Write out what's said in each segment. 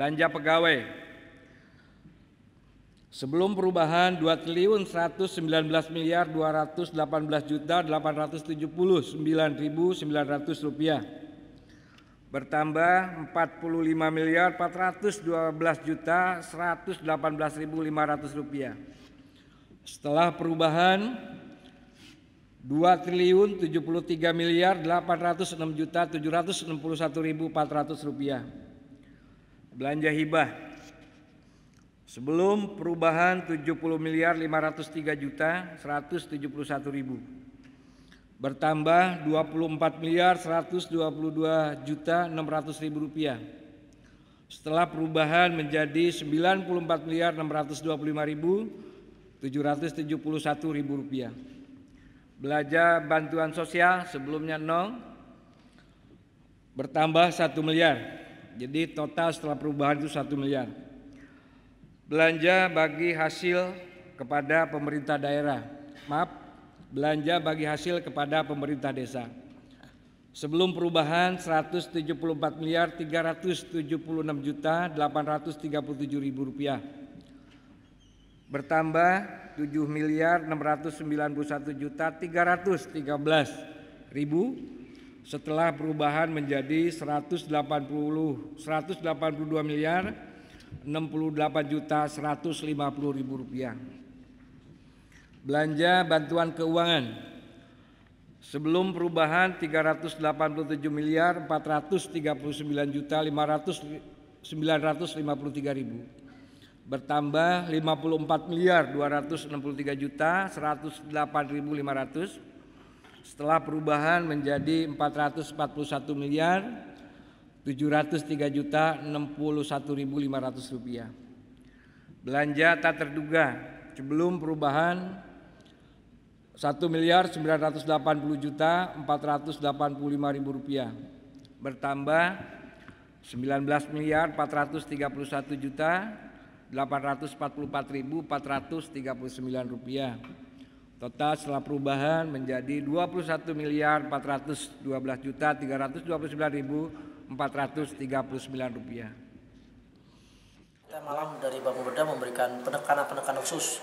Belanja pegawai. Sebelum perubahan 2.119.218.879.900 rupiah bertambah 45.412.118.500 rupiah. Setelah perubahan 2.073.806.761.400 rupiah. Belanja hibah. Sebelum perubahan 70.503.171.000 bertambah 24.122.600.000 rupiah. Setelah perubahan menjadi 94.625.771.000 rupiah. Belanja bantuan sosial sebelumnya 0 bertambah 1 miliar. Jadi total setelah perubahan itu 1 miliar. Belanja bagi hasil kepada pemerintah daerah. Belanja bagi hasil kepada pemerintah desa. Sebelum perubahan 174.376.837.000 rupiah. Bertambah 7.691.313.000 setelah perubahan menjadi 182.068.150.000 rupiah. Belanja bantuan keuangan. Sebelum perubahan 389.439.953.000 bertambah 54.263.108.500 setelah perubahan menjadi 441.703.061.500 rupiah. Belanja tak terduga sebelum perubahan 1.980.485.000 rupiah bertambah 19.431.844.439 rupiah. Total setelah perubahan menjadi 21.412.329.439 rupiah. Malam dari Bapeda memberikan penekanan khusus.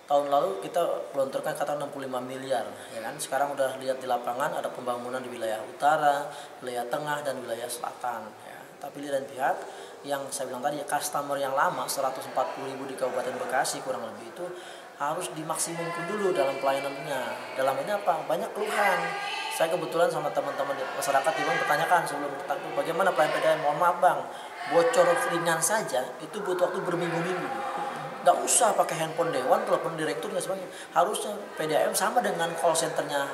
Tahun lalu kita gelontorkan kata 65 miliar, ya kan? Sekarang udah lihat di lapangan ada pembangunan di wilayah utara, wilayah tengah dan wilayah selatan. Ya. Tapi lihat pihak yang saya bilang tadi, customer yang lama 140.000 di Kabupaten Bekasi kurang lebih itu harus dimaksimumkan dulu dalam pelayanannya. Dalam ini apa? Banyak keluhan. Saya kebetulan sama teman-teman masyarakat di Bang bertanyakan sebelum bagaimana pelayanan PDAM. Mohon maaf Bang, bocor ringan saja itu butuh waktu berminggu-minggu. Nggak usah pakai handphone dewan, telepon direktur dan sebagainya. Harusnya PDAM sama dengan call centernya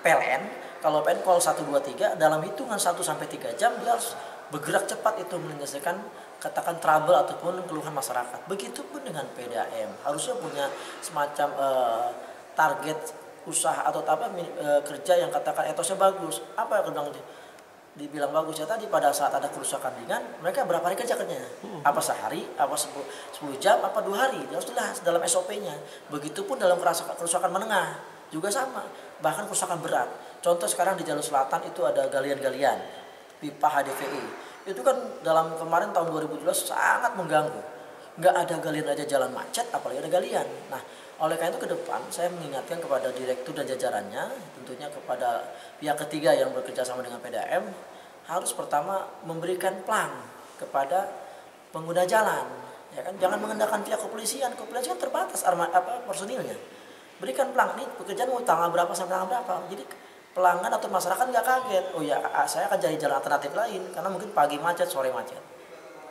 PLN. Kalau PLN call 123 dalam hitungan 1-3 jam dia harus bergerak cepat itu menyelesaikan katakan trouble ataupun keluhan masyarakat. Begitupun dengan PDAM, harusnya punya semacam target usaha atau kerja yang katakan etosnya bagus. Apa yang dibilang bagus ya tadi, pada saat ada kerusakan ringan mereka berapa hari kerja kerjanya? Apa sehari, apa 10 jam, apa 2 hari? Harus jelas dalam SOP-nya. Begitupun dalam kerusakan menengah juga sama, bahkan kerusakan berat. Contoh sekarang di jalur selatan itu ada galian-galian pipa HDPI. Itu kan dalam kemarin tahun 2012 sangat mengganggu. Nggak ada galian aja jalan macet, apalagi ada galian. Nah, oleh karena itu ke depan saya mengingatkan kepada direktur dan jajarannya, tentunya kepada pihak ketiga yang bekerja sama dengan PDAM, harus pertama memberikan plang kepada pengguna jalan. Ya kan, jangan mengendalikan pihak kepolisian kan terbatas personilnya. Berikan plang, nih pekerjaan mau tanggal berapa sampai tanggal berapa. Jadi pelanggan atau masyarakat nggak kaget, oh ya saya akan cari jalan alternatif lain karena mungkin pagi macet, sore macet.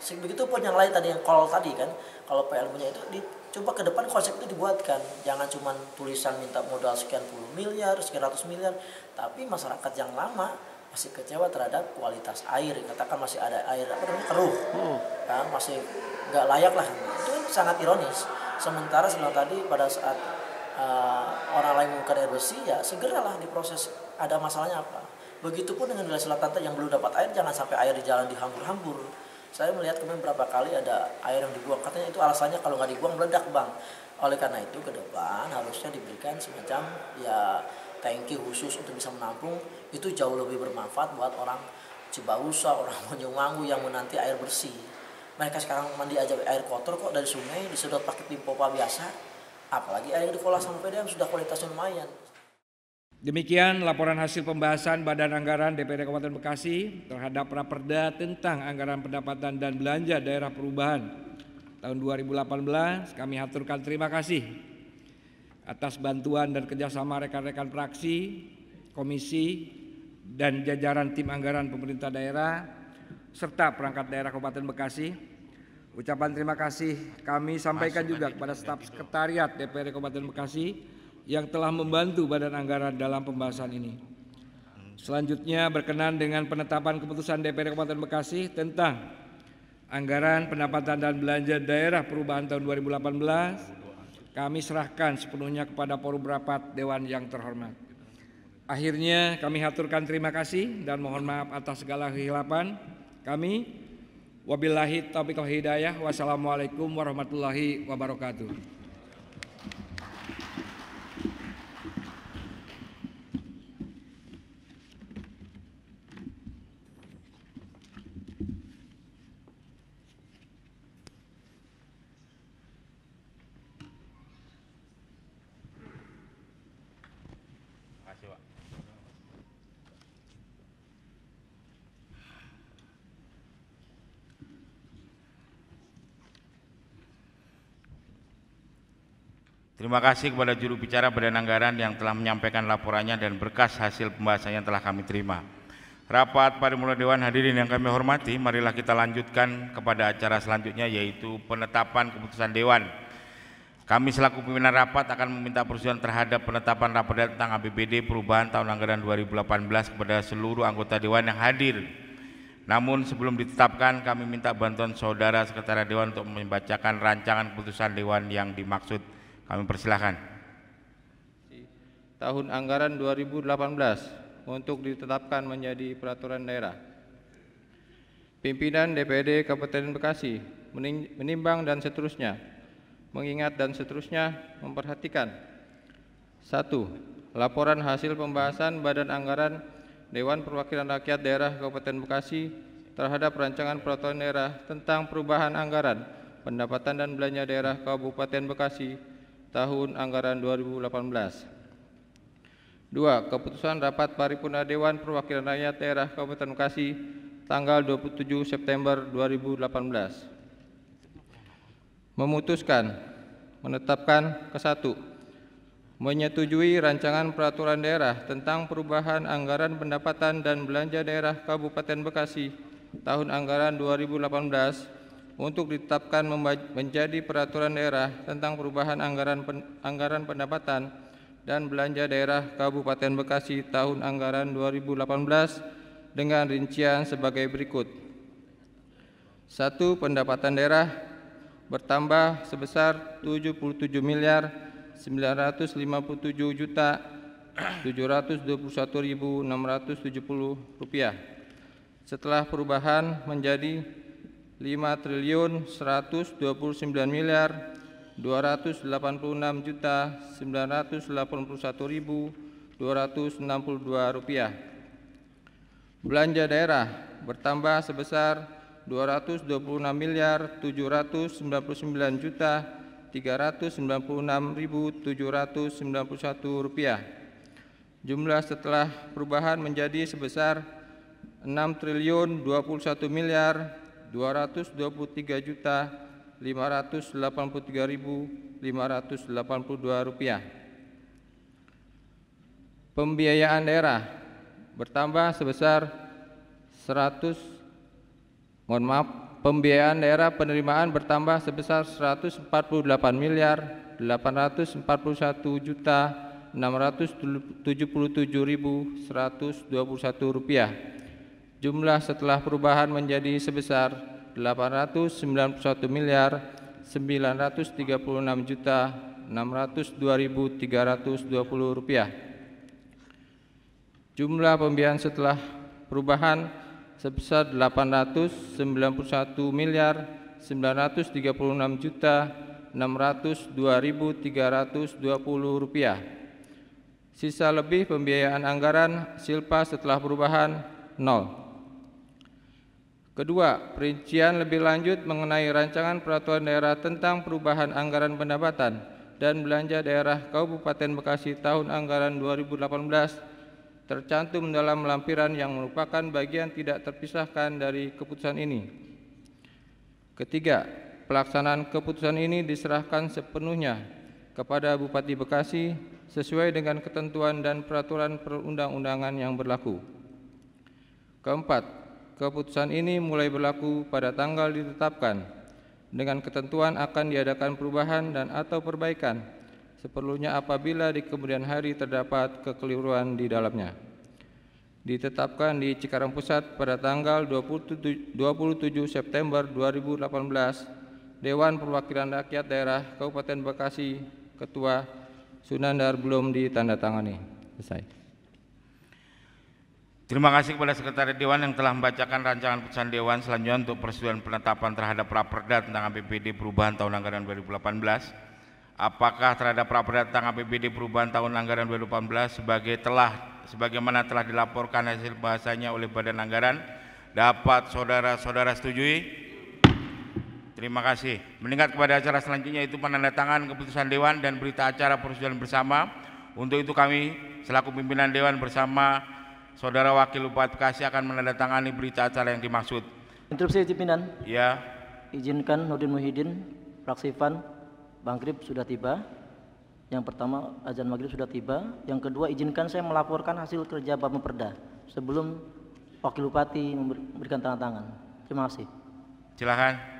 Begitupun yang lain tadi yang call tadi kan, kalau PLN-nya itu coba ke depan konsep itu dibuatkan, jangan cuma tulisan minta modal sekian puluh miliar, sekian ratus miliar, tapi masyarakat yang lama masih kecewa terhadap kualitas air, katakan masih ada air keruh, ya, masih nggak layak lah, itu sangat ironis. Sementara sebelum tadi pada saat orang lain menggunakan air bersih, ya segeralah diproses. Ada masalahnya apa? Begitupun dengan wilayah selatan yang belum dapat air, jangan sampai air di jalan dihambur-hambur. Saya melihat kemarin berapa kali ada air yang dibuang, katanya itu alasannya kalau nggak dibuang meledak Bang. Oleh karena itu ke depan harusnya diberikan semacam ya tangki khusus untuk bisa menampung, itu jauh lebih bermanfaat buat orang Cibausa, orang Banyuwangi yang menanti air bersih. Mereka sekarang mandi aja air kotor kok dari sungai disedot pakai pipa biasa. Apalagi air yang dikelola sama PDAM sudah kualitasnya lumayan. Demikian laporan hasil pembahasan Badan Anggaran DPRD Kabupaten Bekasi terhadap Raperda tentang Anggaran Pendapatan dan Belanja Daerah Perubahan tahun 2018. Kami haturkan terima kasih atas bantuan dan kerjasama rekan-rekan fraksi, komisi, dan jajaran tim anggaran pemerintah daerah serta perangkat daerah Kabupaten Bekasi. Ucapan terima kasih kami sampaikan juga kepada staf sekretariat DPRD Kabupaten Bekasi yang telah membantu Badan Anggaran dalam pembahasan ini. Selanjutnya berkenan dengan penetapan keputusan DPRD Kabupaten Bekasi tentang Anggaran Pendapatan dan Belanja Daerah Perubahan tahun 2018, kami serahkan sepenuhnya kepada forum rapat Dewan yang terhormat. Akhirnya kami haturkan terima kasih dan mohon maaf atas segala kehilapan kami. Wabillahi taufiq wal hidayah. Wassalamualaikum warahmatullahi wabarakatuh. Terima kasih kepada juru bicara Badan Anggaran yang telah menyampaikan laporannya dan berkas hasil pembahasannya telah kami terima. Rapat paripurna Dewan hadirin yang kami hormati, marilah kita lanjutkan kepada acara selanjutnya, yaitu penetapan keputusan Dewan. Kami selaku pimpinan rapat akan meminta persetujuan terhadap penetapan Raperda tentang APBD perubahan tahun anggaran 2018 kepada seluruh anggota Dewan yang hadir. Namun sebelum ditetapkan, kami minta bantuan saudara sekretariat Dewan untuk membacakan rancangan keputusan Dewan yang dimaksud. Kami persilahkan. Tahun anggaran 2018 untuk ditetapkan menjadi peraturan daerah. Pimpinan DPRD Kabupaten Bekasi menimbang dan seterusnya, mengingat dan seterusnya, memperhatikan. 1. Laporan hasil pembahasan Badan Anggaran Dewan Perwakilan Rakyat Daerah Kabupaten Bekasi terhadap rancangan peraturan daerah tentang perubahan anggaran pendapatan dan belanja daerah Kabupaten Bekasi tahun anggaran 2018. 2. Keputusan Rapat Paripurna Dewan Perwakilan Rakyat Daerah Kabupaten Bekasi tanggal 27 September 2018. Memutuskan menetapkan ke-1, menyetujui rancangan peraturan daerah tentang perubahan anggaran pendapatan dan belanja daerah Kabupaten Bekasi tahun anggaran 2018 untuk ditetapkan menjadi peraturan daerah tentang perubahan anggaran pendapatan dan belanja daerah Kabupaten Bekasi tahun anggaran 2018 dengan rincian sebagai berikut. 1. Pendapatan daerah bertambah sebesar 77.957.721.670 rupiah setelah perubahan menjadi 5.189.281.262 rupiah. Belanja daerah bertambah sebesar 229.799.396.791 rupiah. Jumlah setelah perubahan menjadi sebesar 6.241.283.583.582 rupiah. Pembiayaan daerah bertambah sebesar pembiayaan daerah penerimaan bertambah sebesar 148.841.677.121 rupiah. Jumlah setelah perubahan menjadi sebesar 899.936.602.320 rupiah. Jumlah pembiayaan setelah perubahan sebesar 899.936.602.320 rupiah. Sisa lebih pembiayaan anggaran silpa setelah perubahan 0. Kedua, perincian lebih lanjut mengenai rancangan peraturan daerah tentang perubahan anggaran pendapatan dan belanja daerah Kabupaten Bekasi tahun anggaran 2018 tercantum dalam lampiran yang merupakan bagian tidak terpisahkan dari keputusan ini. Ketiga, pelaksanaan keputusan ini diserahkan sepenuhnya kepada Bupati Bekasi sesuai dengan ketentuan dan peraturan perundang-undangan yang berlaku. Keempat, keputusan ini mulai berlaku pada tanggal ditetapkan, dengan ketentuan akan diadakan perubahan dan atau perbaikan seperlunya apabila di kemudian hari terdapat kekeliruan di dalamnya. Ditetapkan di Cikarang Pusat pada tanggal 27 September 2018, Dewan Perwakilan Rakyat Daerah Kabupaten Bekasi, Ketua Sunandar belum ditandatangani. Selesai. Terima kasih kepada Sekretariat Dewan yang telah membacakan rancangan putusan Dewan. Selanjutnya untuk persetujuan penetapan terhadap Raperda tentang APBD perubahan tahun anggaran 2018. Apakah terhadap Raperda tentang APBD perubahan tahun anggaran 2018 sebagaimana telah dilaporkan hasil bahasanya oleh Badan Anggaran dapat saudara-saudara setujui? Terima kasih. Meningkat kepada acara selanjutnya yaitu penandatangan keputusan Dewan dan berita acara persetujuan bersama. Untuk itu kami selaku pimpinan Dewan bersama Saudara Wakil Bupati Bekasi akan menandatangani berita acara yang dimaksud. Interupsi pimpinan. Ya. Izinkan Nurdin Muhyiddin, fraksi PAN, Maghrib sudah tiba. Yang pertama, azan Maghrib sudah tiba. Yang kedua, izinkan saya melaporkan hasil kerja Bapemperda sebelum Wakil Bupati memberikan tanda tangan. Terima kasih. Silakan.